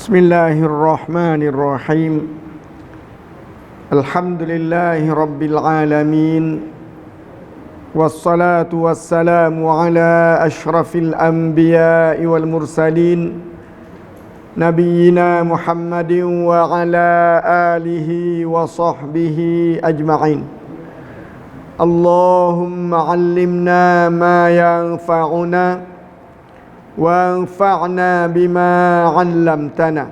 Bismillahirrahmanirrahim. Alhamdulillahi rabbil alamin. Wassalatu wassalamu ala ashrafil anbiya'i wal mursalin, nabiyyina Muhammadin wa ala alihi wa sahbihi ajma'in. Allahumma 'allimna ma yanfa'una وانفعنا بما علمتنا.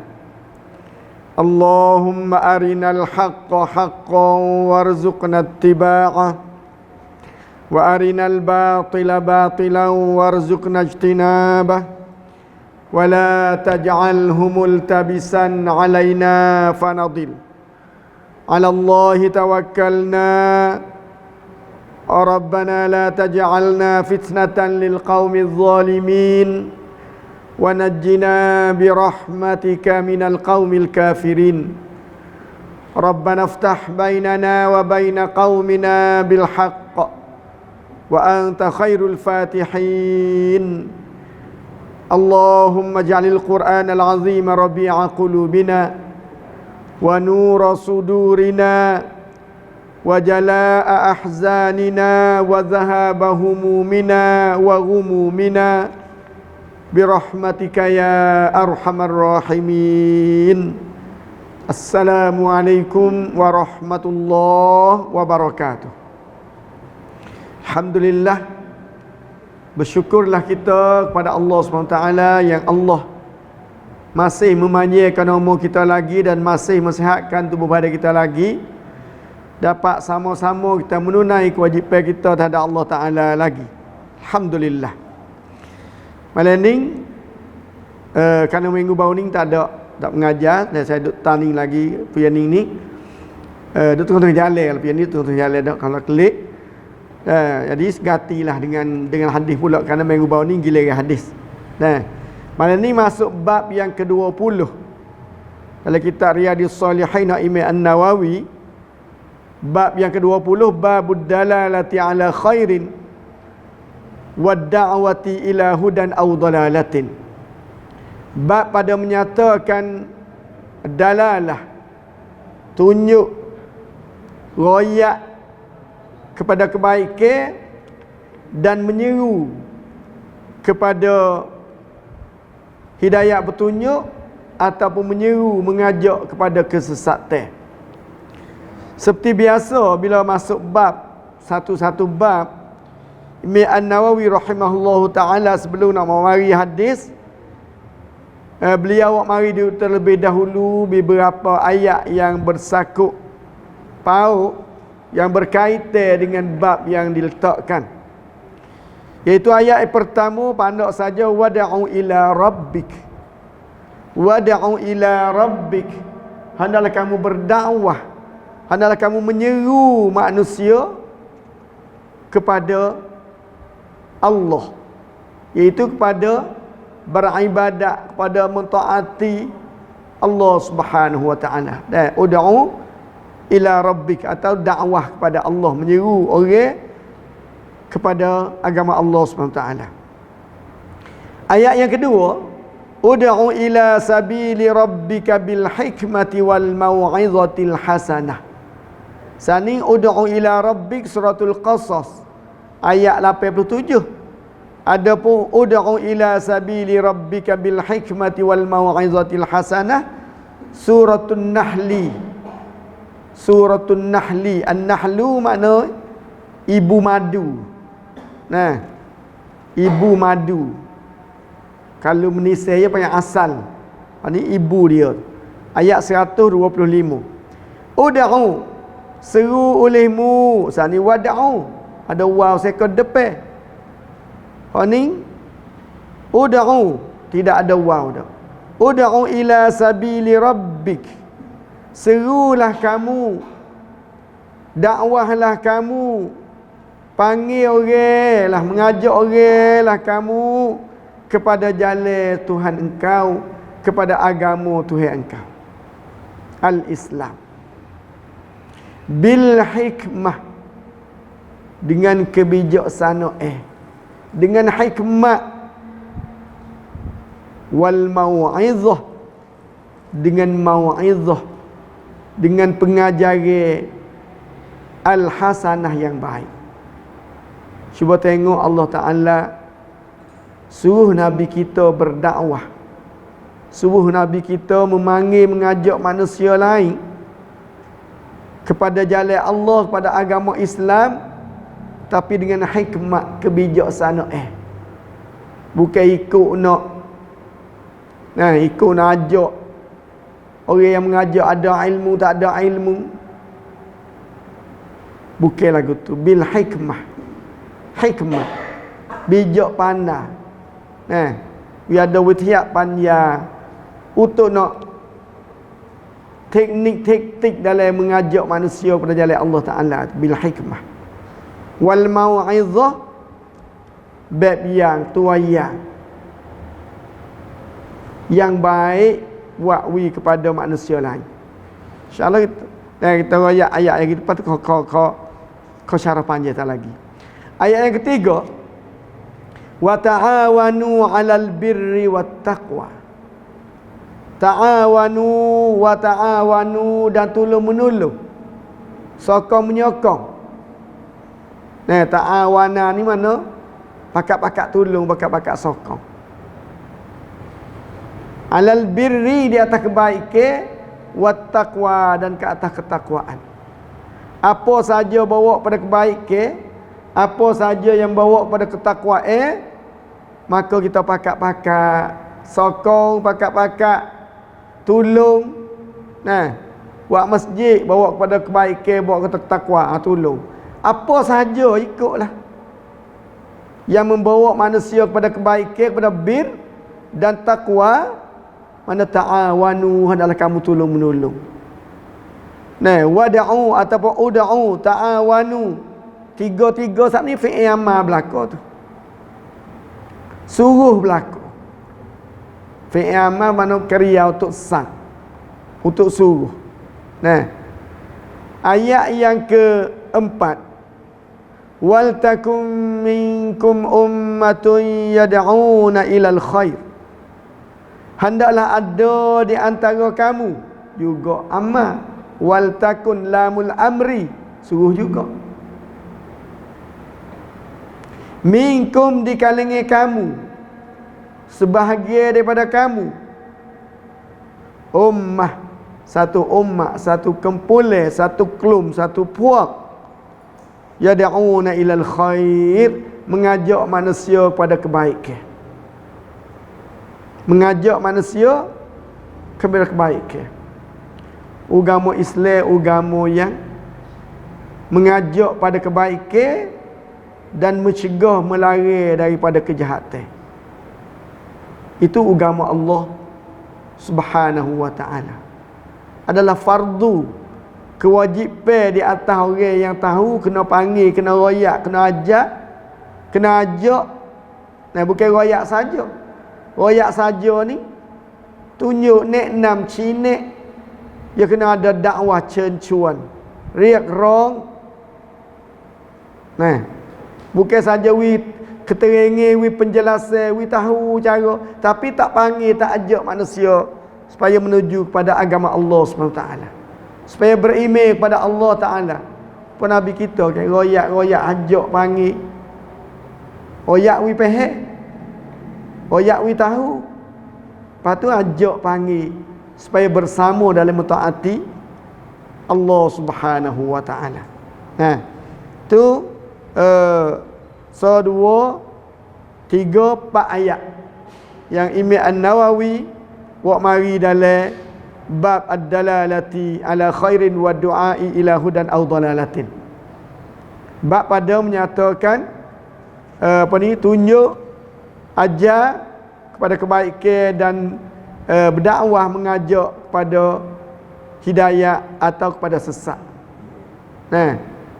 اللهم أرنا الحق حقا وارزقنا اتباعه وأرنا الباطل باطلا وارزقنا اجتنابه ولا تجعله ملتبسا علينا فنضل. على الله توكلنا ربنا لا تجعلنا فتنة للقوم الظالمين ونجنا برحمتك من القوم الكافرين. ربنا افتح بيننا وبين قومنا بالحق وأنت خير الفاتحين. اللهم اجعل القرآن العظيم ربيع قلوبنا ونور صدورنا وجلاء أحزاننا وذهاب همومنا وغمومنا برحمتك يا أرحم الراحمين. السلام عليكم ورحمة الله وبركاته. Alhamdulillah, bersyukurlah kita kepada Allah SWT yang Allah masih memanjakan umur kita lagi dan masih mensihatkan tubuh badan kita lagi, dapat sama-sama kita menunai kewajipan kita terhadap Allah Ta'ala lagi. Alhamdulillah. Malam ni kerana minggu baru ni tak mengajar, dan saya duduk tanding lagi pianing ni. Duduk tengah jalan, kalau pianing tengah jalan dah, kalau klik. Jadi segatilah dengan hadis pula, kerana minggu baru ni giliran hadis. Malam ni masuk bab yang ke-20 dalam kitab Riyadhus Shalihin Imam An-Nawawi. Bab yang ke-20, babud dalalati ala khairin wad da'wati ila hudan aw dalalatin. Bab pada menyatakan dalalah, tunjuk, royak kepada kebaikan dan menyeru kepada hidayah petunjuk ataupun menyeru mengajak kepada kesesatan. Seperti biasa bila masuk bab satu-satu bab, Imam An-Nawawi rahimahullahu ta'ala sebelum nak memari hadis, beliau mari terlebih dahulu beberapa ayat yang bersakut paut yang berkaitan dengan bab yang diletakkan. Iaitu ayat pertama, pandak saja, wada'u ila rabbik. Wada'u ila rabbik. Hendaklah kamu berdakwah, hendaklah kamu menyeru manusia kepada Allah, iaitu kepada beribadat, kepada mentaati Allah Subhanahu wa taala. Dan ud'u ila rabbik, atau dakwah kepada Allah, menyeru orang kepada agama Allah Subhanahu wa taala. Ayat yang kedua, ud'u ila sabili rabbika bil hikmati wal mau'izatil hasanah. Sani ud'u ila rabbik, suratul Qasas ayat 87. Adapun ud'u ila sabili rabbika bil hikmati wal mau'izatil hasanah, suratul Nahli. Suratul Nahli. An-Nahlu makna ibu madu. Ibu madu. Kalau menisai dia panggil asal. Ini ibu dia. Ayat 125. Ud'u, seru olehmu. Sani wada'u, ada waw sekor depan. Ini ud'u, tidak ada waw dah. Ud'u ila sabili rabbik, serulah kamu, dakwahlah kamu, panggil orang lah, mengajak orang lah kamu kepada jalan Tuhan engkau, kepada agama Tuhan engkau, al-Islam. Bil hikmah, dengan kebijaksanaan, dengan hikmat, wal mau'izah, dengan mau'izah, dengan pengajaran al-hasanah yang baik. Cuba tengok Allah Ta'ala suruh Nabi kita berdakwah, suruh Nabi kita memanggil, mengajak manusia lain kepada jalan Allah, kepada agama Islam, tapi dengan hikmat, kebijaksanaan. Bukan ikut nak ikut nak ajak orang yang mengajak ada ilmu tak ada ilmu. Bukan lagu tu. Bil hikmah, bijak pandai. Dia ada witiak pandai untuk nak teknik-teknik dalam mengajak manusia pada jalan Allah Ta'ala. Bil hikmah wal mau'izah, bab yang tuayang yang baik wakwi kepada manusia lain. InsyaAllah kita ayat yang lepas tu kau syarah panjang tak lagi. Ayat yang ketiga, wa ta'awanu 'alal birri wat taqwa. Ta'awanu wa ta'awanu, dan tolong menolong, sokong menyokong. Ta'awana ni mana? Pakat-pakat tolong, pakat-pakat sokong. 'Alal birri, di atas kebaikan, wat taqwa, dan ke atas ketakwaan. Apa saja bawa pada kebaikan, apa saja yang bawa pada ketakwaan, maka kita pakat-pakat sokong, pakat-pakat tolong. Buat masjid bawa kepada kebaikan, bawa kepada takwa, tolong. Apa sahaja ikutlah yang membawa manusia kepada kebaikan, kepada bir dan takwa. Mana ta'awanu, adalah kamu tolong menolong. Wada'u ataupun uda'u, ta'awanu, tiga-tiga saat ni fi'il amal belaka tu, suruh belaka. Fi'il amal mana kerja untuk sang, untuk suruh. Ayat yang keempat, wal takum minkum ummatun yad'una ilal khair. Hendaklah ada di antara kamu juga amal. Wal takun lamul amri, suruh juga. Minkum, di kalangan kamu, sebahagian daripada kamu, ummah, satu ummah, satu kumpulan, satu kelum, satu puak, yad'una ilal khair, mengajak manusia kepada kebaikan, mengajak manusia kepada kebaikan. Agama Islam agama yang mengajak pada kebaikan dan mencegah, melarang daripada kejahatan. Itu agama Allah Subhanahu wa ta'ala. Adalah fardu, kewajipan di atas orang yang tahu, kena panggil, kena royak, kena ajak, kena ajak. Bukan royak saja. Royak saja ni tunjuk nek nam cinek, dia kena ada dakwah cencuan, riak rong. Bukan saja wi keterangan, wi penjelasan, wi tahu cara, tapi tak panggil, tak ajak manusia supaya menuju kepada agama Allah SWT, supaya beriman kepada Allah Ta'ala. Pun Nabi kita kan royak ajak panggil, royak wi faham, royak wi tahu, lepas tu ajak panggil supaya bersama dalam mentaati Allah Subhanahu wa ta'ala. Tu so 2, 3, 4 ayat yang Imam An-Nawawi buat mari dalam bab ad-dalalati ala khairin wa du'ai ila hudan aw dalalatin. Bab pada menyatakan tunjuk, ajar kepada kebaikan dan berdakwah, mengajak kepada hidayah atau kepada sesat.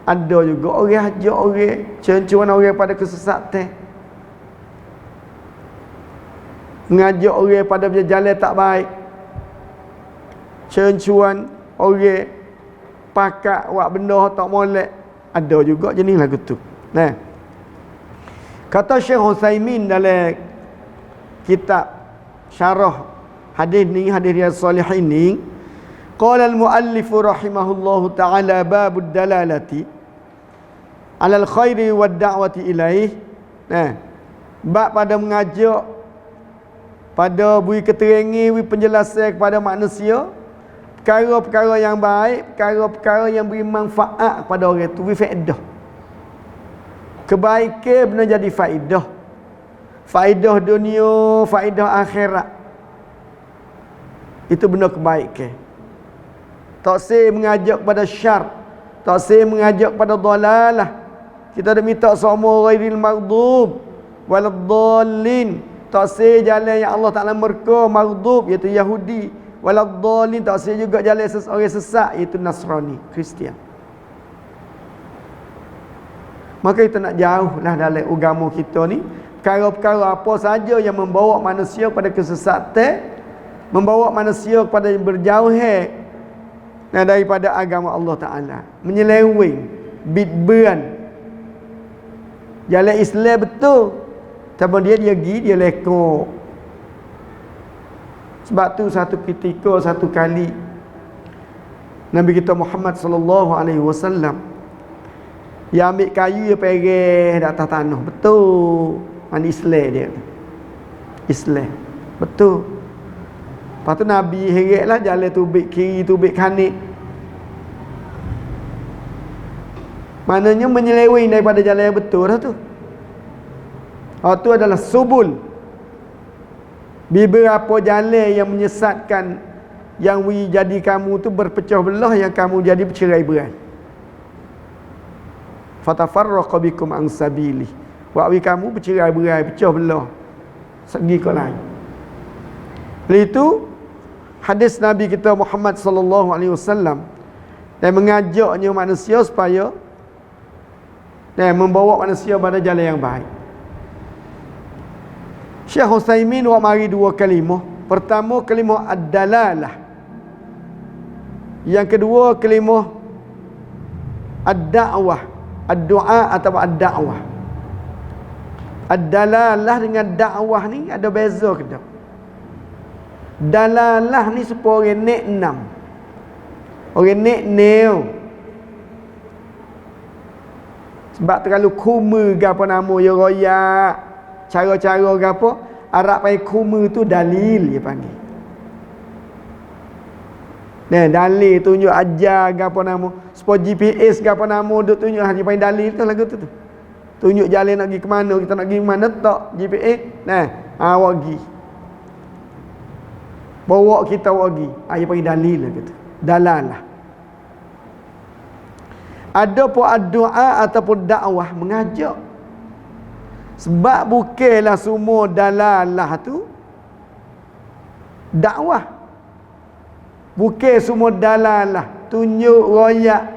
Ada juga orang ajak orang, cencuan orang pada kesesatan, mengajak orang pada jalan tak baik, cencuan orang pakat buat benda tak molek. Ada juga jenis lagu tu. Kata Syekh Utsaimin dalam kitab syarah Hadis ni hadis Riyadhus Shalihin ni, qala al-muallif rahimahullahu taala babud dalalati ala al-khairi wad da'wati ilaih. Bab pada mengajak, pada beri keterangan, beri penjelasan kepada manusia perkara-perkara yang baik, perkara-perkara yang beri manfaat kepada orang tu, beri faedah. Kebaikan benar jadi faedah. Faedah dunia, faedah akhirat. Itu benar kebaikan. Tak say mengajak kepada syar, tak say mengajak kepada dalalah. Kita dah minta semua ghairil maghdub waladdallin. Tak say jalan yang Allah Taala murka, maghdub iaitu Yahudi, waladdallin tak say juga jalan orang sesat iaitu Nasrani, Kristian. Maka kita nak jauhlah dalam agama kita ni perkara-perkara apa saja yang membawa manusia pada kesesatan, membawa manusia kepada berjauhan daripada agama Allah Ta'ala, menyeleweng, bidberan jalan Islam betul, tapi dia pergi, dia lekuk. Sebab tu satu ketika, satu kali Nabi kita Muhammad sallallahu alaihi wasallam dia ambil kayu, dia pergi di atas tanah. Betul. Mana Islam dia. Islam. Betul. Lepas tu Nabi heretlah jalan tubik kiri, tubik kanan. Maknanya menyeleweng daripada jalan yang betul lah tu. Itu adalah subul. Beberapa jalan yang menyesatkan, yang jadi kamu tu berpecah belah, yang kamu jadi bercerai berai. Fatafarraqa bikum an sabili. Waktu kamu bercerai-berai, pecah belah, segi ke lain. Oleh itu hadis Nabi kita Muhammad sallallahu alaihi wasallam dan mengajaknya manusia supaya dan membawa manusia pada jalan yang baik. Syekh Utsaimin wa mari dua kalimah. Pertama kalimah ad-dalalah. Yang kedua kalimah ad-da'wah. Ad-du'a atau ad-da'wah. Ad-dalalah dengan dakwah ni ada beza ke tak? Dalalah ni supaya orang nek enam. Orang nek neo. Sebab terlalu kuma ke apa nama ya royak, cara-cara ke apa, Arab panggil kuma tu dalil dia panggil. Nah, dalil tunjuk ajar ke apa nama, supaya GPS ke apa nama duk tunjuk hanya panggil dalil tu lagu tu. Tunjuk jalan nak pergi ke mana, kita nak pergi ke mana tak GPS. Nah, awak pergi. Bawa kita awak pergi. Dia panggil dalil lah gitu. Dalalah. Ada pun doa ataupun dakwah mengajak. Sebab bukanlah semua dalalah tu dakwah. Bukan semua dalalah tunjuk royak.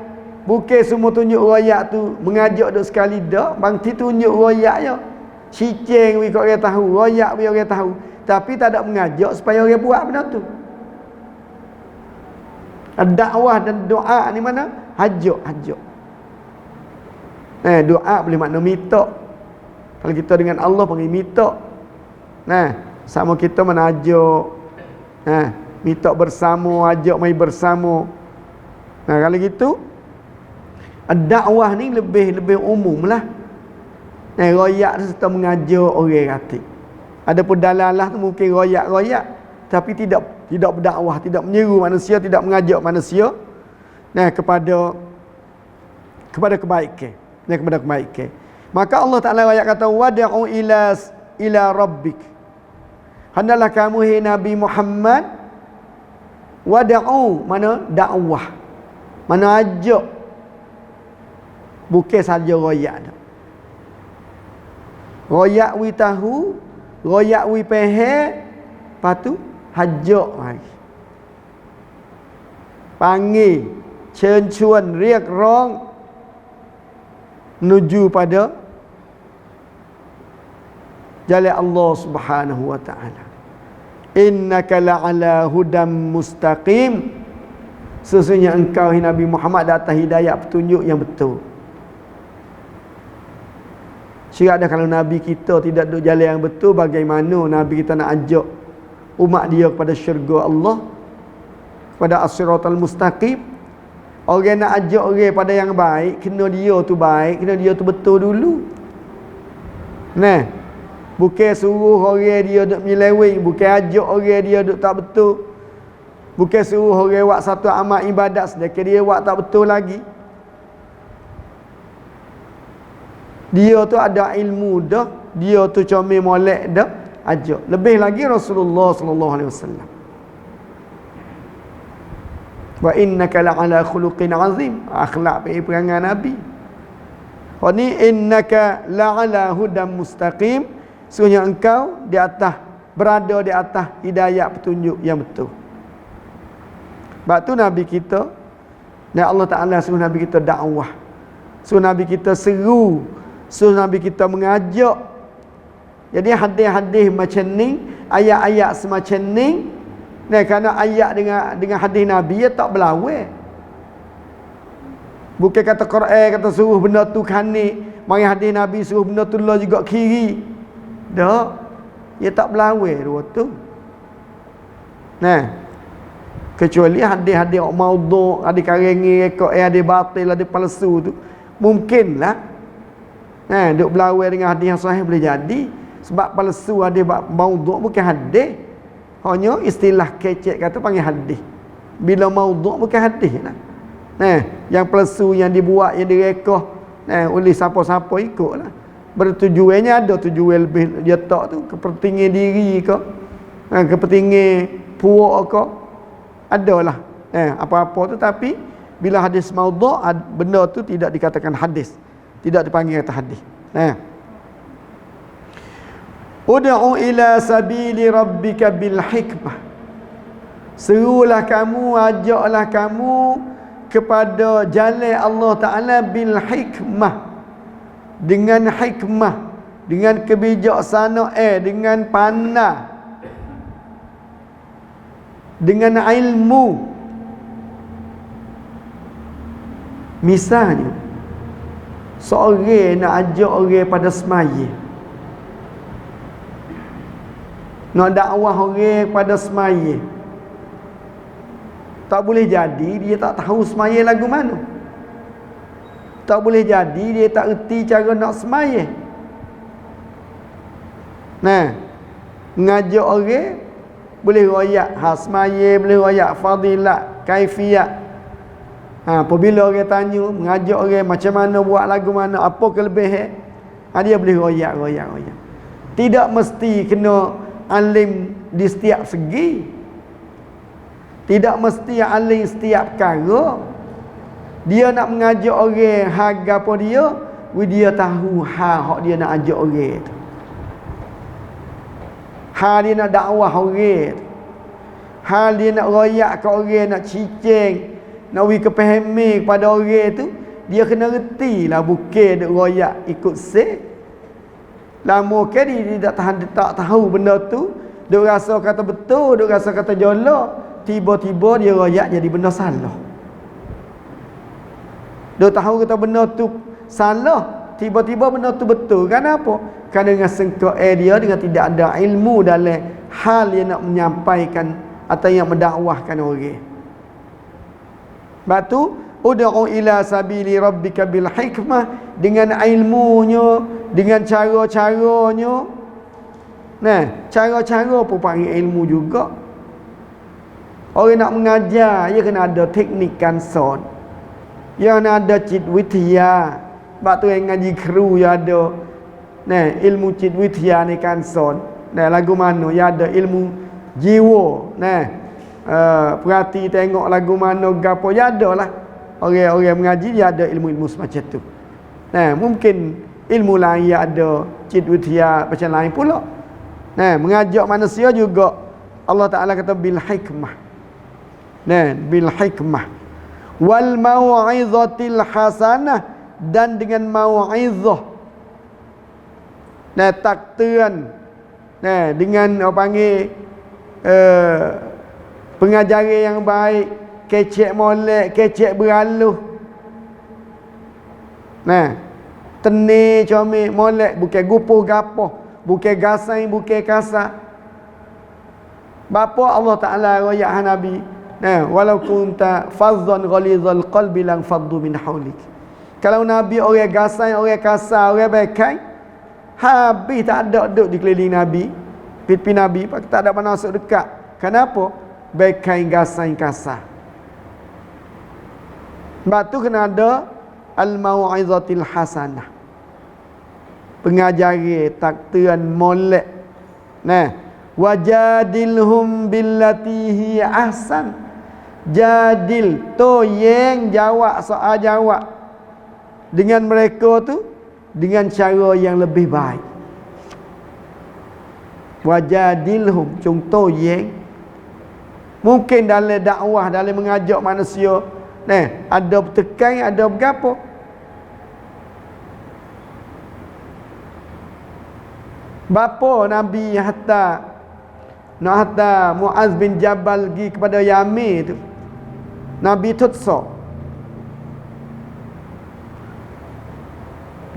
Bukan semua tunjuk royak tu mengajak duk sekali dak. Bangti tunjuk royak je. Cicing we kau orang tahu, royak we orang tahu. Tapi tak ada mengajak supaya orang buat benda tu. Dakwah dan doa ni mana? Hajak. Doa boleh makna minta. Kalau kita dengan Allah panggil minta. Sama kita mana ajak. Minta bersama, ajak mai bersama. Kalau gitu dakwah ni lebih umum lah. Royak tu serta mengajak orang kata. Adapun dalalah tu mungkin royak, tapi tidak berdakwah, tidak menyeru manusia, tidak mengajak manusia kepada kebaikan. Kepada kebaikan. Maka Allah Taala ayat kata wad'u ila rabbik. Hendaklah kamu hai Nabi Muhammad wad'u mana dakwah. Mana ajak. Bukan saja royak dah. Royak wi tahu, royak wi faham, patu hajak lagi. Panggil, cencuan, riak rong menuju pada jalan Allah Subhanahu wa taala. Innaka la'ala hudam mustaqim. Sesungguhnya engkau Nabi Muhammad di atas hidayah petunjuk yang betul. Syirat dah kalau Nabi kita tidak duduk jalan yang betul, bagaimana Nabi kita nak ajak umat dia kepada syurga Allah, kepada as-siratal mustaqim. Orang nak ajak orang pada yang baik, kena dia tu baik, kena dia tu betul dulu. Nah, bukan suruh orang dia duk menyeleweng, bukan ajak orang dia duk tak betul. Bukan suruh orang buat satu amal ibadat sedekah dia buat tak betul lagi. Dia tu ada ilmu dah, dia tu comel molek dah, ajak. Lebih lagi Rasulullah sallallahu alaihi wasallam. Wa innaka la'ala khuluqin azim, akhlak perangai Nabi. Wa ni innaka la'ala hudam mustaqim, sesungguhnya engkau di atas, berada di atas hidayah petunjuk yang betul. Sebab tu Nabi kita, dan Allah Ta'ala suruh Nabi kita dakwah, suruh Nabi kita seru, suruh Nabi kita mengajak. Jadi hadis-hadis macam ni, ayat-ayat semacam ni, nah, kerana ayat dengan hadis Nabi, ia tak berlawan. Bukan kata Quran kata suruh benda tu kanan, mari hadis Nabi suruh benda tu lah juga kiri. Tak. Ia tak berlawan dua tu. Nah, kecuali hadis-hadis maudhu', hadis karengi rekod hadis batil, hadis palsu tu mungkinlah. Nah, duk berlawan dengan hadis yang sahih boleh jadi. Sebab palsu hadis maudhu' bukan hadis. Hanya istilah kecek kata panggil hadis. Bila maudhu' bukan hadis lah. Nah, yang palsu yang dibuat, yang direkod, nah, oleh siapa-siapa ikutlah. Bertujuannya ada tujuan lebih dia tak tu, kepentingan diri ke, kepentingan puak ke, adalah apa-apa tu. Tapi bila hadis maudhu', benda tu tidak dikatakan hadis, tidak dipanggil kata hadis. Ud'u ila sabili rabbika bil hikmah, serulah kamu, ajaklah kamu kepada jalan Allah Ta'ala bil hikmah, dengan hikmah, dengan kebijaksanaan, dengan pandai, dengan ilmu. Misalnya seorang nak ajak orang pada semaya, nak dakwah orang pada semaya, tak boleh jadi dia tak tahu semaya lagu mana. Tak boleh jadi dia tak erti cara nak semaya. Nah, ngajak orang boleh royak semaya, boleh royak fadilat, kaifiat. Apabila orang tanya, mengajak orang macam mana buat lagu mana, apa kelebihan, dia boleh royak. Tidak mesti kena alim di setiap segi. Tidak mesti alim setiap perkara. Dia nak mengajak orang harga apa dia tahu hak dia nak ajak orang tu. Hal dia nak dakwah orang. Hal dia nak royak ke orang, nak cicing, nak bagi kepahami kepada orang tu, dia kena reti lah, bukan duk royak ikut se. Lama ke dia tak tahu benda tu, duk rasa kata betul, duk rasa kata jolok, tiba-tiba dia royak jadi benda salah. Dia tahu kata benda tu salah, tiba-tiba benda tu betul. Kenapa? Kerana dengan sengkok dia, dengan tidak ada ilmu dalam hal yang nak menyampaikan atau yang mendakwahkan orang. Sebab tu, ud'u ila sabili rabbika bil hikmah, dengan ilmunya, dengan cara-caranya. Nah, cara-cara pun panggil ilmu juga. Orang nak mengajar, dia kena ada teknik kanson. Yang nak ada cit witia. Sebab tu yang ngaji kru ya ada. Nah, ilmu cit witia ni kan son. Nah, lagu mana ya ada ilmu jiwa. Nah, perhati tengok lagu mana gapo ya ada lah. Orang-orang mengaji dia ada ilmu-ilmu semacam tu. Nah, mungkin ilmu lain ya ada cit witia macam lain pula. Nah, mengajak manusia juga Allah Ta'ala kata bil hikmah. Nah, bil hikmah. Wal mau'izatil hasanah, dan dengan mau'izah. Nah, taktiran. Nah, dengan apa panggil pengajaran yang baik, kecek molek, kecek beraluh. Nah, tenir comel molek, bukan gupuh gapoh, bukan gasai, bukan kasar. Bapa Allah Taala royak Nabi, nah, walau kunta fazzan ghalizal qalbi lang faddu min haulik. Kalau Nabi orang gasai, orang kasar, orang bekai, habis tak ada duduk di keliling Nabi, pipi Nabi, tak ada mana masuk dekat. Kenapa? Bekai gasai kasar. Sebab tu kena ada al-mau'izatil hasanah. Pengajari taktiran molek. Nah, wajadilhum billati hi ahsan. Jadil toyeng jawab soal jawab dengan mereka tu dengan cara yang lebih baik. Wajadilhum contoh yang mungkin dalam dakwah, dalam mengajak manusia, nah, ada bertekan, ada bergapo. Bapa Nabi hatta Muaz bin Jabal pergi kepada Yamin tu, Nabi tutsa,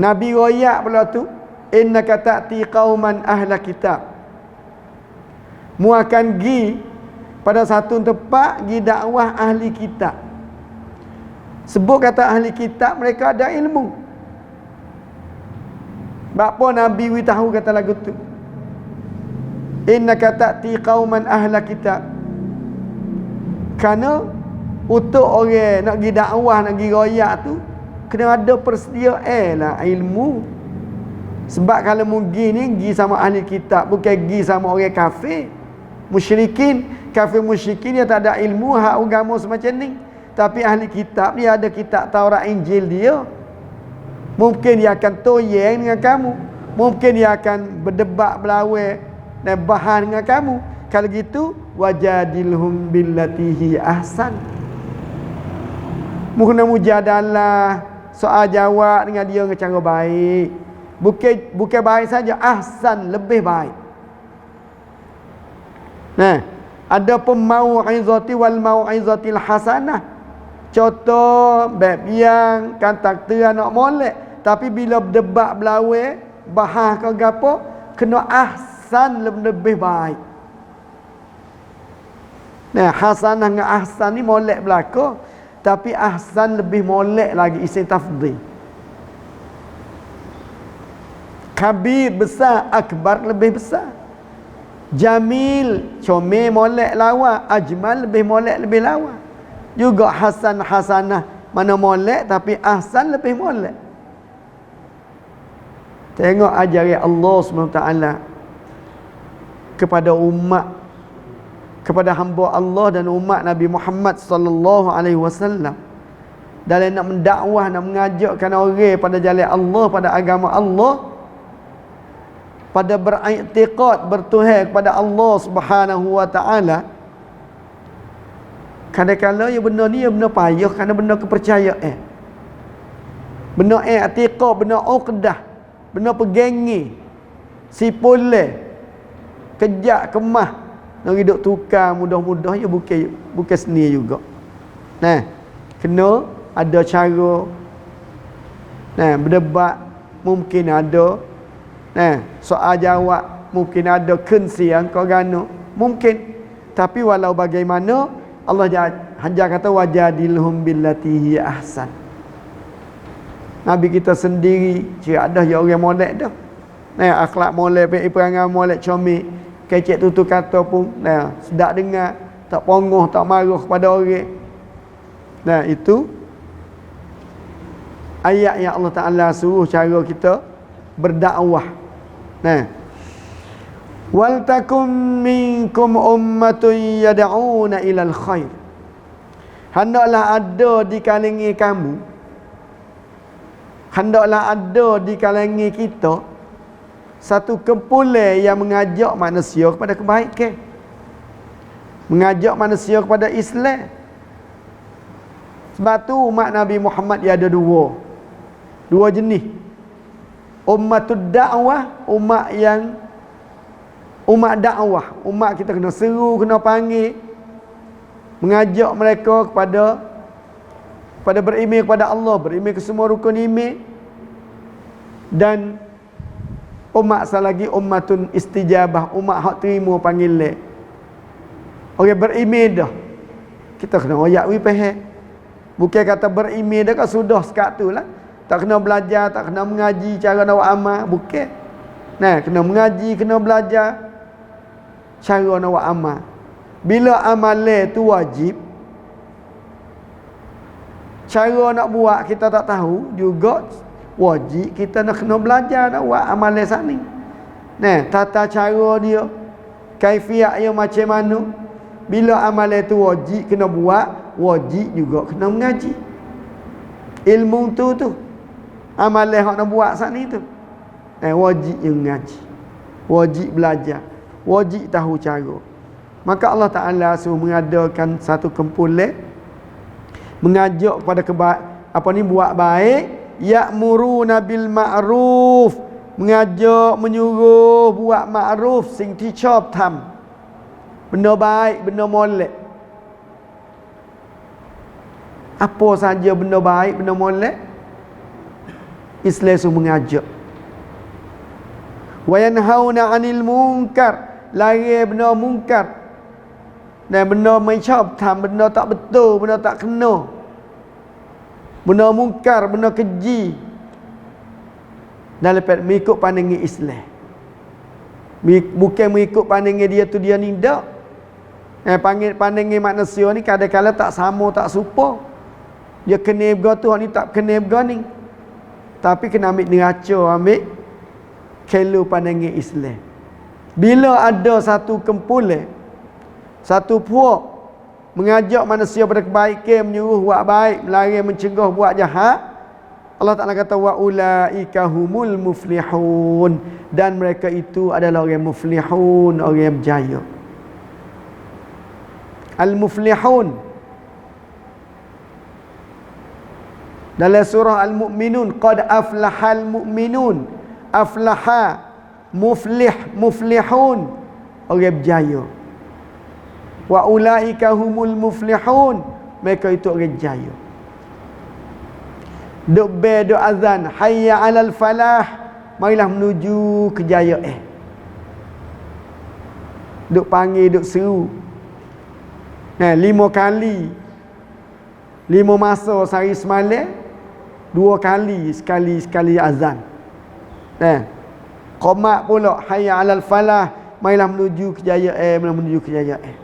Nabi royak pula tu, innaka ta'ti qauman ahla kitab. Mu akan pergi pada satu tempat pergi dakwah ahli kitab. Sebut kata ahli kitab, mereka ada ilmu. Bapa Nabi wi tahu kata lagu tu, innaka ta'ti qauman ahla kitab. Kerana untuk orang nak pergi dakwah, nak pergi royak tu kena ada persediaan lah ilmu. Sebab kalau pergi ni pergi sama ahli kitab, bukan pergi sama orang kafir musyrikin. Kafir musyrikin dia tak ada ilmu hak agama semacam ni. Tapi ahli kitab dia ada kitab Taurat Injil dia. Mungkin dia akan toyeng dengan kamu, mungkin dia akan berdebat berlawan dan bahan dengan kamu. Kalau gitu wajadilhum billati hi ahsan. Mungkin mujadalah, soal jawab dengan dia dengan cara baik. Bukan baik saja, ahsan, lebih baik. Nah, ada pemau'izati wal mau'izatil hasanah. Contoh bab yang kan takdir nak molek, tapi bila berdebat berlawan bahas ke gapo, kena ahsan, lebih baik. Nah, hasanah dengan ahsan ni molek belaka, tapi ahsan lebih molek lagi, isim tafdhil. Kabir besar, akbar lebih besar. Jamil comel molek lawa, ajmal lebih molek lebih lawa. Juga hasan hasanah, mana molek tapi ahsan lebih molek. Tengok ajaran Allah SWT kepada umat, kepada hamba Allah dan umat Nabi Muhammad sallallahu alaihi wasallam dalam nak mendakwah, nak mengajakkan orang pada jalan Allah, pada agama Allah, pada beriktikad bertuhan kepada Allah Subhanahu wa taala. Kadang-kadang ya benda ni ya benda payah, kerana benda kepercayaan. Benda i'tiqad, benda uqdah, benda pegangi, sipole, kejak kemah, nak hidup tukar mudah-mudah ya bukan seni juga. Nah, kena ada cara. Nah, berdebat mungkin ada. Nah, soal jawab mungkin ada kensian kau gano mungkin, tapi walau bagaimana Allah hanya kata wajadilhum billati hi ahsan. Nabi kita sendiri cik ada ya orang molek dah. Nah, akhlak molek, perangai molek, comel, kecek tutur kata pun nah sedap dengar, tak pongoh, tak marah kepada orang. Nah, itu ayat yang Allah Taala suruh cara kita berdakwah. Nah, wal takum minkum ummatun yad'una ilal khair. Hendaklah ada di kalangan kamu, hendaklah ada di kalangan kita satu kumpulan yang mengajak manusia kepada kebaikan, mengajak manusia kepada Islam. Sebab tu umat Nabi Muhammad dia ada dua jenis. Ummatud da'wah, umat dakwah, umat kita kena seru, kena panggil, mengajak mereka kepada beriman kepada Allah, beriman ke semua rukun iman. Dan umat lagi ummatun istijabah, umat hak terima panggilan. Orang berimej dah. Kita kena royak wi pehek. Bukan kata berimej dah kan sudah sekat tu lah. Tak kena belajar, tak kena mengaji cara nak buat amal, bukan. Nah, kena mengaji, kena belajar cara nak buat amal. Bila amal tu wajib, cara nak buat kita tak tahu juga wajib kita nak kena belajar nak buat amal sana. Nah, tata cara dia, kaifiat dia macam mana. Bila amal itu wajib kena buat, wajib juga kena mengaji. Ilmu tu amal hak nak buat saat ni tu. Wajib yang mengaji. Wajib belajar. Wajib tahu cara. Maka Allah Ta'ala suruh mengadakan satu kumpulan mengajak kepada buat baik, ya'muruna bil ma'ruf, mengajak menyuruh buat ma'ruf sing dicop tham. Benda baik, benda molek. Apa saja benda baik, benda molek, Islam suruh mengajak. Wa yanhauna 'anil munkar, lari benda munkar. Dan benda mencop tham, benda tak betul, benda tak kena. Benda munkar, benda keji. Dan lepas mengikut pandangan Islam. Bukan mengikut pandangan dia tu dia ni tak. Pandangan manusia ni kadang-kadang tak sama, tak serupa. Dia kena berga tu, ni tak kena berga ni. Tapi kena ambil neraca, ambil kelo pandangan Islam. Bila ada satu kumpulan, satu puak mengajak manusia pada kebaikan, menyuruh buat baik, melarang mencegah buat jahat, Allah Ta'ala kata wa ulaika humul muflihun, dan mereka itu adalah orang muflihun, orang yang berjaya. Al-muflihun dalam surah Al-Mu'minun, qad aflahal mu'minun. Aflaha, muflih, muflihun, orang berjaya. Wa ulaika humul muflihun, mereka itu orang jaya. Duk duk azan, hayya 'alal falah, marilah menuju kejayaan. Duk panggil, duk seru. 5 kali, 5 masa sehari semalam, 2 kali sekali azan. Qomat pula, hayya 'alal falah, marilah menuju kejayaan, marilah menuju kejayaan.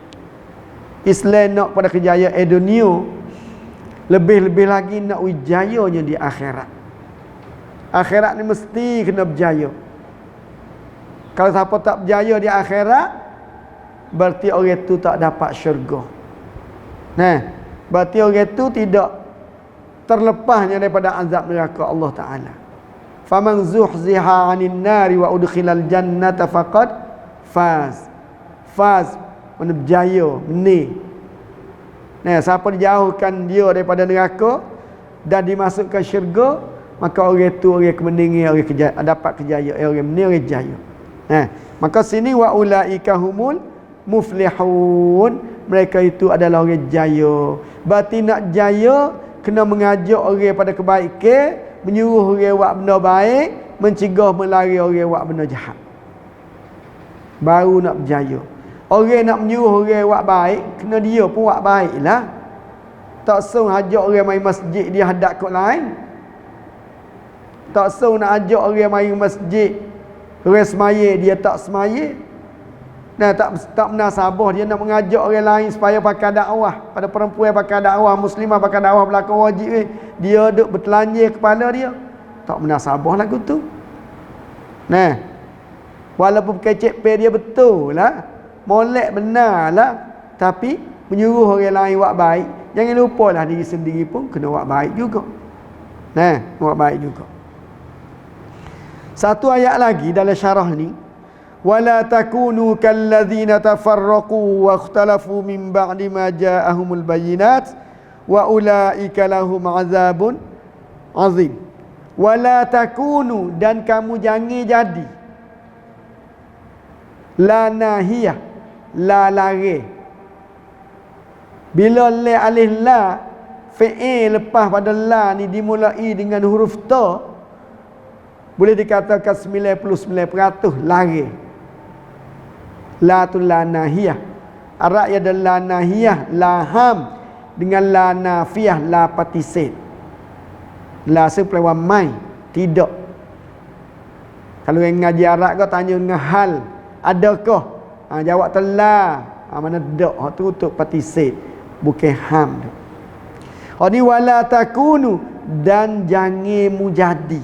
Islam nak pada kejayaan dunia, lebih-lebih lagi nak wijayanya di akhirat. Akhirat ni mesti kena berjaya. Kalau siapa tak berjaya di akhirat, berarti orang tu tak dapat syurga. Berarti orang tu tidak terlepasnya daripada azab neraka Allah Ta'ala. Faman zuhziha 'anil nari wa udkhilal jannata faqad faz. Faz mana berjaya, menang. Siapa dijauhkan dia daripada neraka dan dimasukkan syurga, maka orang itu orang kemenangan, orang dapat kejayaan, orang menang, orang jaya. Maka sini wa ulaika humul muflihun, mereka itu adalah orang jaya. Berarti nak jaya kena mengajak orang pada kebaikan, menyuruh orang buat benda baik, mencegah melari orang buat benda jahat. Baru nak berjaya. Orang nak menyuruh orang buat baik, kena dia pun buat baiklah. Tak suruh ajak orang main masjid dia hadap kot lain. Tak suruh nak ajak orang main masjid, orang semaya dia tak semaya. Tak menasabah dia nak mengajak orang lain supaya pakai dakwah. Pada perempuan pakai dakwah, muslimah pakai dakwah belakang wajib, dia duk bertelanjir kepala dia. Tak menasabah lagu tu. Walaupun kecek pe dia betul lah, molek benar lah, tapi menyuruh orang lain buat baik, jangan lupalah diri sendiri pun kena buat baik juga. Buat baik juga. Satu ayat lagi dalam syarah ni, wala takunu kalladzina tafarraqu wa ikhtalafu min ba'di ma ja'ahumul bayyinat wa ulaika lahum azabun azim. Wala takunu, dan kamu jangan jadi, la nahiyah, la lari. Bila la alif la, fi'il lepas pada la ni dimulai dengan huruf ta, boleh dikatakan 99% lari. La tu la nahiyah. Arak ya ada la nahiyah, laham dengan la nafiyah, la patisit. La sepelewa mai, tidak. Kalau yang ngaji Arab kau tanya dengan hal, adakah? Jawab telah. Mana dak? Tu untuk patisit, bukan ham. Ni wala takunu, dan jangan mu jadi.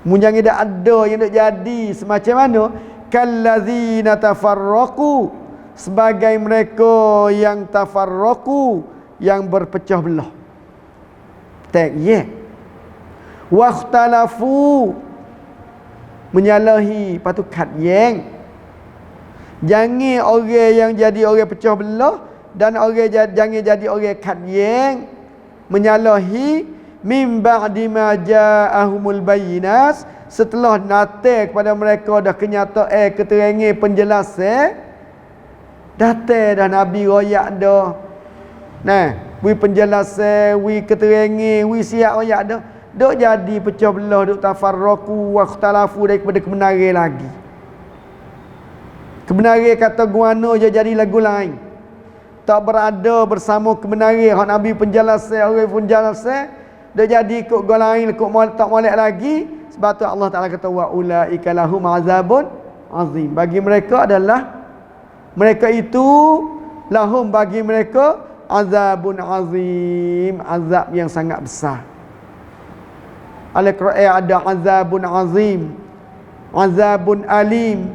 Mu jangan dak ada yang nak jadi semacam mana? Kallazina tafarraqu, sebagai mereka yang tafarraqu, yang berpecah belah. Tak ye. Wakhtalafu, menyalahi, patut yang. Jangan orang yang jadi orang pecah belah, dan orang jangan jadi orang yang menyalahi mim ba'di ma ja'ahumul bayyinat, setelah datang kepada mereka dah kenyataan keterangan penjelasan. Datang dah nabi royak dah. Wi penjelasan, wi keterangan, wi siap royak dah. Dok jadi pecah belah, dok tafarraqu wa ikhtalafu daripada kebenaran lagi. Kebenaran kata guano je jadi lagu lain. Tak berada bersama kebenaran hak nabi penjelasan, orang penjelasan, dok jadi ikut gol lain, ikut tak molek lagi. Sebab tu Allah Taala kata wa ulaika lahum azabun azim. Bagi mereka adalah, mereka itu lahum, bagi mereka azabun azim, azab yang sangat besar. Al-Quran ada azabun azim, azabun alim,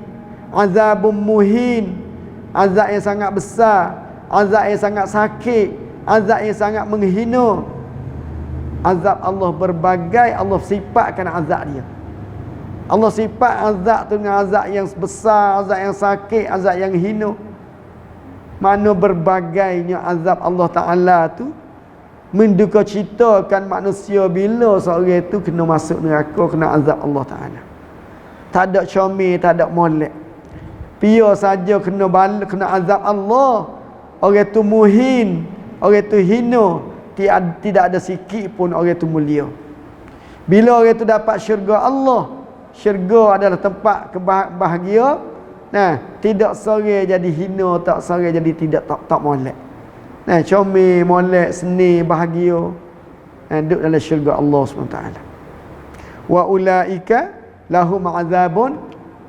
azabun muhin, azab yang sangat besar, azab yang sangat sakit, azab yang sangat menghina. Azab Allah berbagai, Allah sifatkan azab dia. Allah sifat azab tu dengan azab yang besar, azab yang sakit, azab yang hina. Mana berbagainya azab Allah Ta'ala tu menduka citakan manusia bila seorang itu kena masuk neraka, kena azab Allah Ta'ala. Tak ada comel, tak ada molek. Pia saja kena kena azab Allah. Orang itu muhin, orang itu hina, tidak ada sikit pun orang itu mulia. Bila orang itu dapat syurga Allah, syurga adalah tempat kebahagia. Tidak seorang jadi hina, tak seorang jadi tak molek. Comel, molek, seni, bahagia. Duduk dalam syurga Allah SWT. Wa ulaika lahum azabun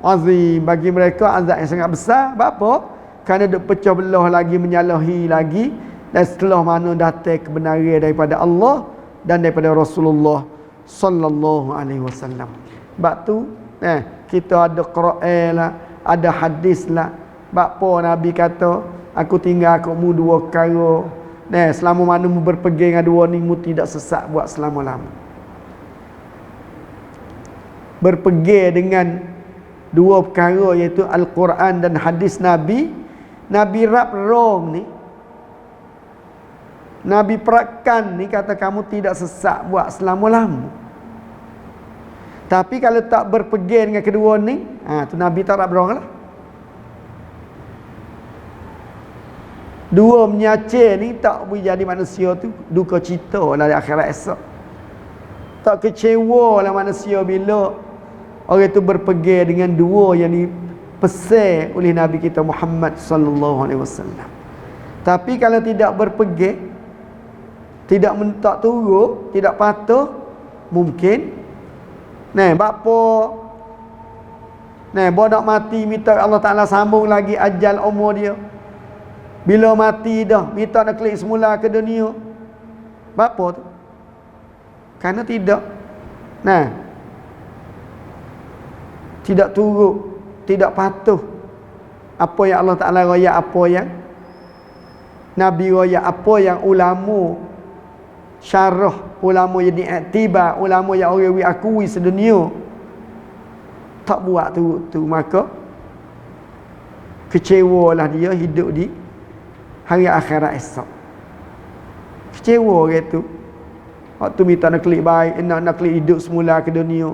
azim. Bagi mereka azab yang sangat besar. Apa? Kerana duduk pecah belah lagi, menyalahi lagi. Dan setelah mana datang kebenaran daripada Allah dan daripada Rasulullah sallallahu alaihi wasallam. Sebab tu kita ada Quran lah, ada hadis lah. Sebab apa Nabi kata, aku tinggal kamu dua perkara. Selama mana mu berpegang dengan dua ni, mu tidak sesat buat selama-lama. Berpegang dengan dua perkara, iaitu Al-Quran dan hadis Nabi. Nabi rap rong ni, Nabi perakan ni, kata kamu tidak sesat buat selama-lama. Tapi kalau tak berpegang dengan kedua ni, tu Nabi tak rap rong lah. Dua menyacir ni tak boleh jadi manusia tu duka cita lah di akhirat esok. Tak kecewa lah manusia bila orang tu berpegang dengan dua yang dipesan oleh Nabi kita Muhammad sallallahu alaihi wasallam. Tapi kalau tidak berpegang, tidak mentak turut, tidak patuh, mungkin bapa bodak mati minta Allah Taala sambung lagi ajal umur dia. Bila mati dah, minta nak klik semula ke dunia. Apa tu? Kerana tidak tidak turut, tidak patuh apa yang Allah Ta'ala raya, apa yang Nabi raya, apa yang ulama syarah, ulama yang diiktibar, ulama yang orang akui sedunia tak buat tu, maka kecewalah dia hidup di hari akhirat esok. Kecewa orang tu. Waktu minta nak klik baik, nak klik hidup semula ke dunia.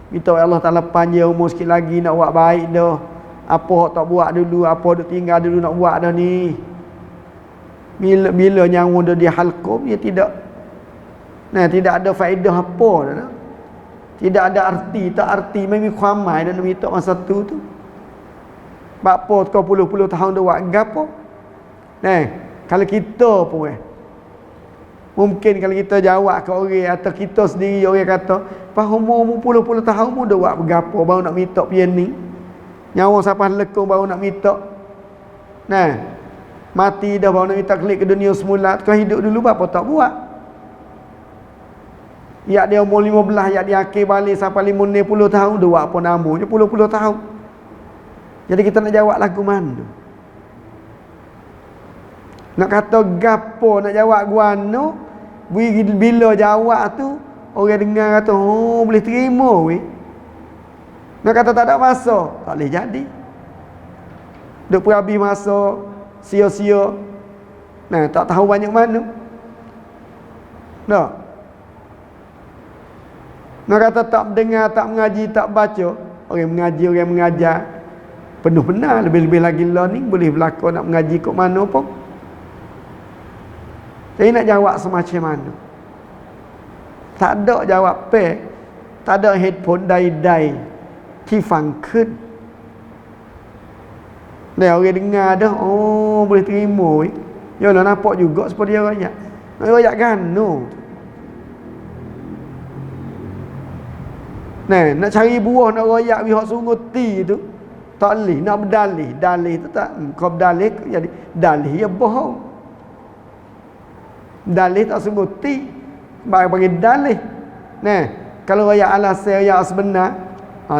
Minta Allah Ta'ala panjang umur sikit lagi, nak buat baik dah. Apa tak buat dulu, apa duk tinggal dulu nak buat dah ni. Bila nyawa dah di halqum, dia tidak ada faedah apa dah. Tidak ada arti, tak arti memang khamai dan minta masa tu. Bakpo kau puluh-puluh tahun dah buat gapo? Kalau kita pun mungkin kalau kita jawab ke orang atau kita sendiri orang kata, "Pas umur puluh-puluh tahun mu dah buat bergapo baru nak minta pian ni?" Nyawa sampai lekung baru nak minta. Mati dah baru nak minta klik ke dunia semula. Kau hidup dulu apa tak buat? Ya dia umur 15, ya dia akhir balik sampai 50 tahun dah buat apa namanya puluh-puluh tahun. Jadi kita nak jawab lagu mana? Nak kata gapo, nak jawab guano, bila jawab tu orang dengar kata, "Oh, boleh terima weh." Nak kata tak ada masa, tak boleh jadi. Duk pun habis masa sia-sia. Tak tahu banyak mana. Tak. Nak kata tak mendengar, tak mengaji, tak baca. Orang mengaji, orang mengajar penuh benar, lebih-lebih lagi lah ni boleh berlaku nak mengaji kat mana pun. Jadi nak jawab semacam mana? Tak ada jawab tak ada headphone dai-daiที่ฟังขึ้น orang dengar dah, oh boleh terima weh. Yalah nampak juga seperti dia rakyat. Nak rakyat kan? No. Nak cari buah nak rakyat pihak sungguh ti tu tak boleh, nak berdalih. Dalih tu tak, kau berdalih jadi dalih ya bohong. Dalih tak sungguh ti, bagi dalih. Kalau rakyat alasan rakyat sebenar,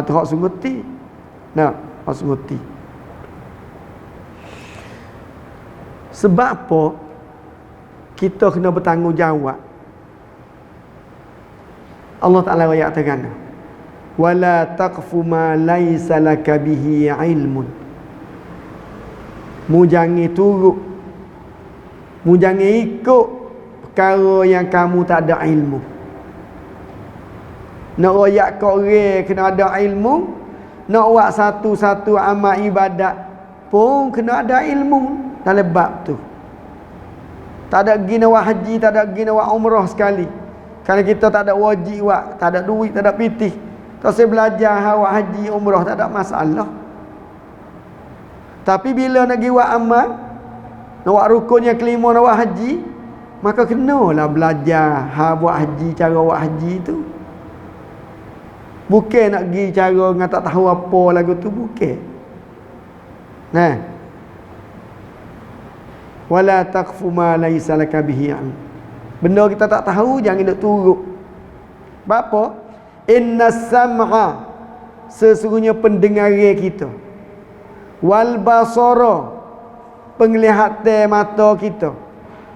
tu hak sungguh ti. Hak sungguh ti. Sebab apa kita kena bertanggungjawab? Allah Taala ayat kata, "Wala taqfu ma laysa laka bihi ilmun." Mu jangan turut, mu jangan ikut perkara yang kamu tak ada ilmu. Nak royak kat orang kena ada ilmu, nak buat satu-satu amal ibadat pun kena ada ilmu dalam bab tu. Tak ada pergi nak buat haji, tak ada pergi nak buat umrah sekali. Kerana kita tak ada wajib buat, tak ada duit, tak ada pitih. Tak saya belajar buat haji, umrah tak ada masalah. Tapi bila nak pergi buat amal, nak buat rukun yang kelima, nak buat haji, maka kenalah belajar buat haji, cara buat haji tu. Bukan nak pergi cara dengan tak tahu apa lagu tu, bukan. Wala taqfu ma laysa laka bihi ilm. Benda kita tak tahu jangan nak turut. Apa? Inna sam'a, sesungguhnya pendengar kita, wal basara, penglihatan mata kita,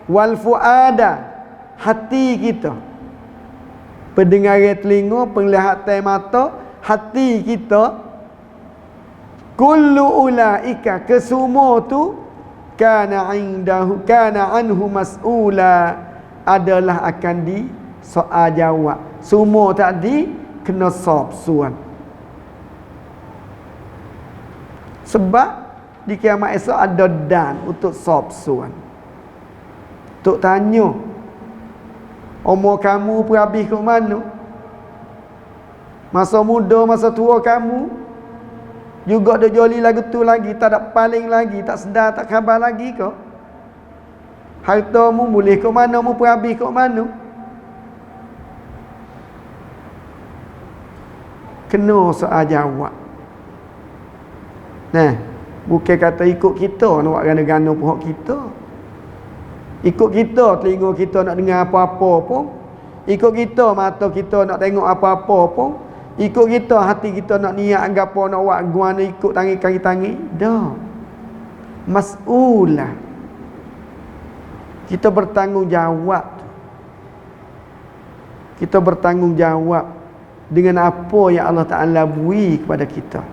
wal fuada, hati kita. Pendengar telinga, penglihatan mata, hati kita, kullu ulaika, kesemua tu kana anhu mas'ula, adalah akan di soal jawab. Semua tadi kena sop-suan. Sebab di kiamat esok ada dan untuk sop-suan. Untuk tanya, umur kamu pun habis ke mana? Masa muda, masa tua kamu juga ada joli lagu tu lagi, tak ada paling lagi, tak sedar, tak khabar lagi ke? Hartamu boleh ke mana, mu pun habis ke mana? Kena soal jawab. Bukan kata ikut kita nak buat gana-gana pun hak kita. Ikut kita, telinga kita nak dengar apa-apa pun. Ikut kita, mata kita nak tengok apa-apa pun. Ikut kita, hati kita nak niat apa nak buat guana, ikut tangi kaki-tangi. Dah. Mas'ulah. Kita bertanggungjawab. Kita bertanggungjawab dengan apa yang Allah Ta'ala beri kepada kita.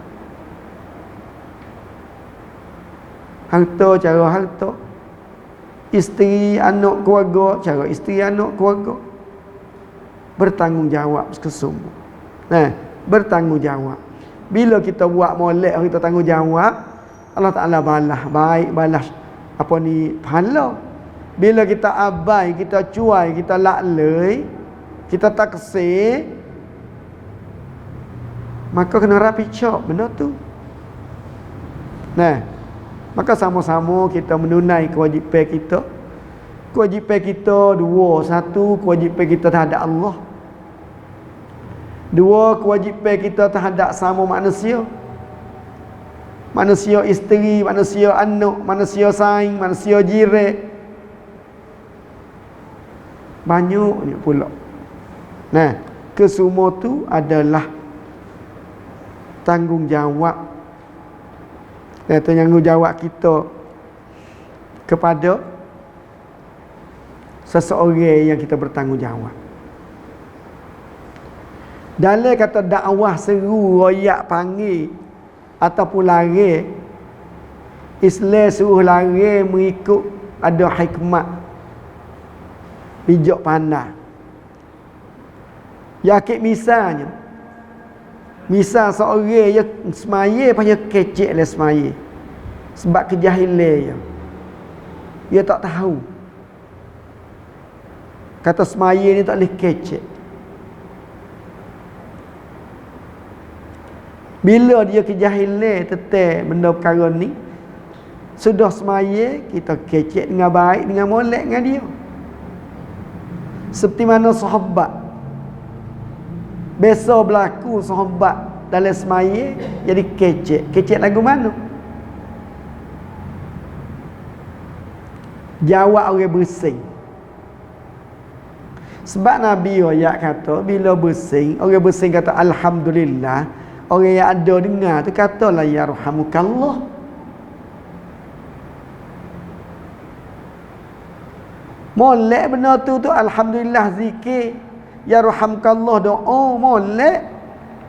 Harta cara harta, isteri anak keluarga cara isteri anak keluarga. Bertanggungjawab kesungguh. Bertanggungjawab. Bila kita buat molek, kita tanggungjawab, Allah Ta'ala balas, baik balas pahala. Bila kita abai, kita cuai, kita lalai, kita taksir, maka kena rapi cop benda tu. Nah, maka sama-sama kita menunai kewajipan kita. Kewajipan kita dua. Satu, kewajipan kita terhadap Allah. Dua, kewajipan kita terhadap sama manusia. Manusia isteri, manusia anak, manusia saing, manusia jiran. Banyaknya pula. Nah, kesemua tu adalah tanggungjawab. Tanggungjawab kita kepada seseorang yang kita bertanggungjawab. Dalam kata dakwah seru, royak panggil ataupun lari, Islam suruh lari mengikut ada hikmat, bijak pandai. Yakit misalnya, misal seorang yang semaya punya kecek lah semaya sebab kejahilan dia tak tahu kata semaya ni tak boleh kecek. Bila dia kejahilan tetap benda perkara ni, sudah semaya kita kecek dengan baik, dengan molek dengan dia. Seperti mana sahabat biasa berlaku, sahabat dalam semaya jadi kecek. Kecek lagu mana? Jawab orang bersing. Sebab Nabi ayat kata bila bersing, orang bersing kata alhamdulillah, orang yang ada dengar tu katalah yarhamukallah. Molek benar tu alhamdulillah zikir, yarhamukallah doa molek.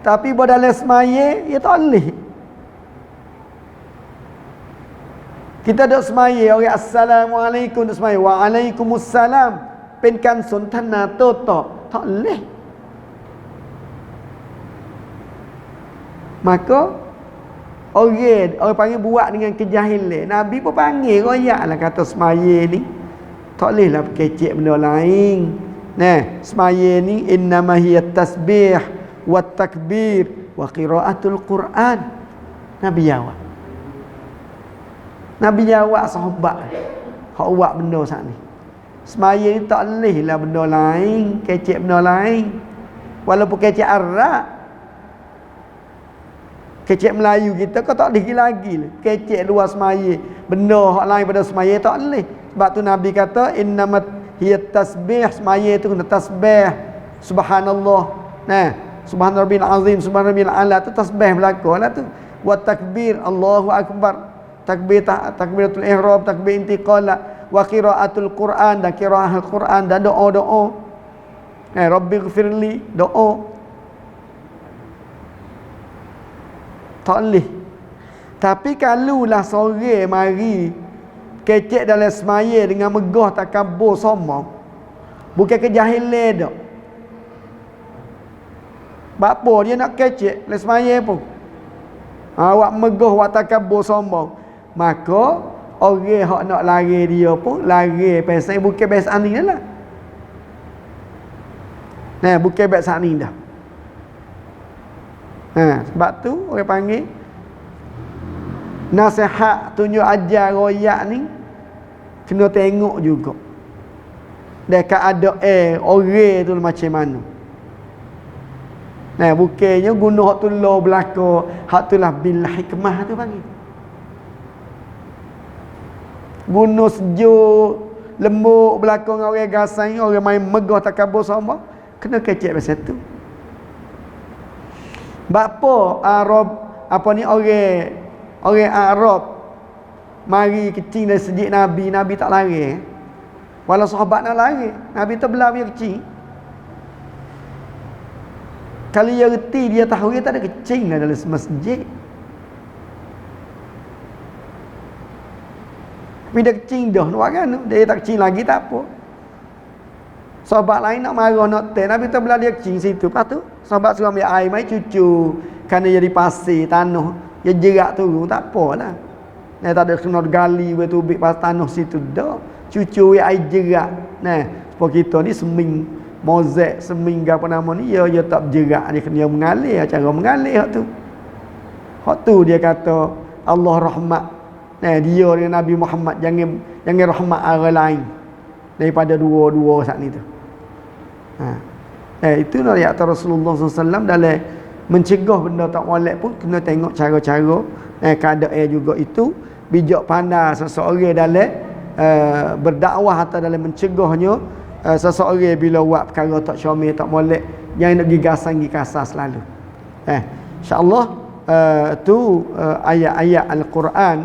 Tapi pada dalam semaya dia tak boleh. Kita duk semaya orang assalamualaikum duk semaya waalaikumsalamเป็นการสนทนาโต้ตอบtak boleh. Maka orang panggil buat dengan kejahilan. Nabi pun panggil royaklah kata semaya ni tak bolehlah kecek benda lain. Nah, semaya ni innama hiya tasbih wa takbir wa qiraatul Quran. Nabi jawab. Nabi jawab sahabat hak buat benda sat ni. Semaya ni tak bolehlah benda lain, kecek benda lain. Walaupun kecek Arab, kecek Melayu kita kau tak boleh lagi lah. Kecek luar semaya, benda hak lain pada semaya tak boleh. Sebab tu Nabi kata innamat hiya tasbih, semaya tu kena tasbih. Subhanallah. Nah, subhanarabbil azim, subhanarabbil ala tu tasbih berlakulah tu. Wa takbir, Allahu akbar. Takbiratul ihram, takbir intiqala, wa qiraatul Quran, dan qiraah al-Quran, dan doa-doa. Rabbighfirli, doa. Tak boleh. Tapi kalulah sore mari kecek dalam semaya dengan megah takabur sombong, bukan kejahilan dak. Apa dia nak kecek dalam semaya pun. Awak megah, awak takabur sombong. Maka orang hak nak lari dia pun lari pasal bukan biasa ni lah. Nah, bukan biasa ni dah. Sebab tu orang panggil nasihat tunjuk ajar royak ni kena tengok juga. Dekat ada orang tu macam mana. Nah, bukannya guna hak tu lo belaka, hak tu lah bil hikmah tu panggil. Guna sejuk, lembut belaka dengan orang gasai, orang main megah takabur sama, kena kecek pasal tu. Bapa Arab apa ni orang Arab mari kecil dari sejak Nabi tak lari. Walau sahabat nak lari, Nabi terbelah dia kecil. Kalau dia reti, dia tahu dia tak ada kecil lah dalam masjid. Tapi dia kecil dah, nak buat kan? Dia tak kecil lagi tak apa. Sahabat lain nak marah, nak teh, Nabi terbelah dia kecil situ. Lepas tu, sahabat suruh ambil air, mai cucu. Kerana jadi pasir, tanah, dia jerak turun, tak apalah. Dia tak ada kena gali, dia tubik pas tanah situ dah. Cucu air jerak. Nah, sebab kita ni seming mozaik, seming apa nama ni, dia tak berjerak, dia kena mengalir, cara mengalir hak tu. Hak tu dia kata Allah rahmat dia dengan Nabi Muhammad, jangan rahmat orang lain daripada dua saat ni tu. Itu nasihat Rasulullah SAW dalam mencegah benda tak molek pun kena tengok cara-cara keadaan juga itu. Bijak pandai seseorang dalam berdakwah atau dalam mencegahnya seseorang bila buat perkara tak syamil, tak molek, jangan nak gigasan gikasar selalu. InsyaAllah tu ayat-ayat Al-Quran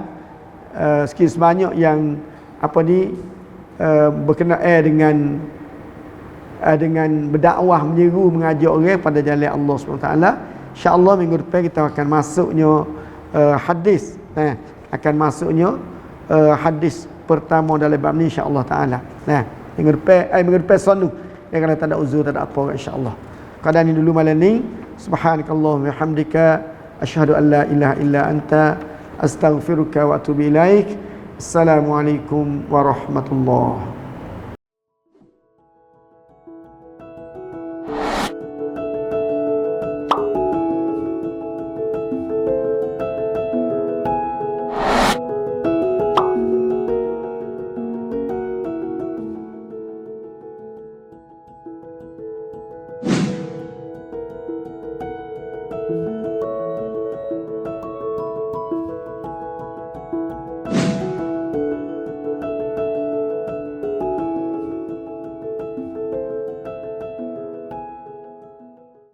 sekian sebanyak yang berkenaan dengan berdakwah, menyeru, mengajak orang pada jalan Allah SWT. InsyaAllah minggu depan kita akan masuknya hadis hadis pertama dalam bab ni insya-Allah taala. Minggu depan sonu yang kena tak ada uzur, tak ada apa, insya-Allah. Kadang ni dulu malam ni. Subhanakallahumma wa bihamdika asyhadu an la ilaha illa anta astaghfiruka wa atubu ilaik. Assalamualaikum warahmatullahi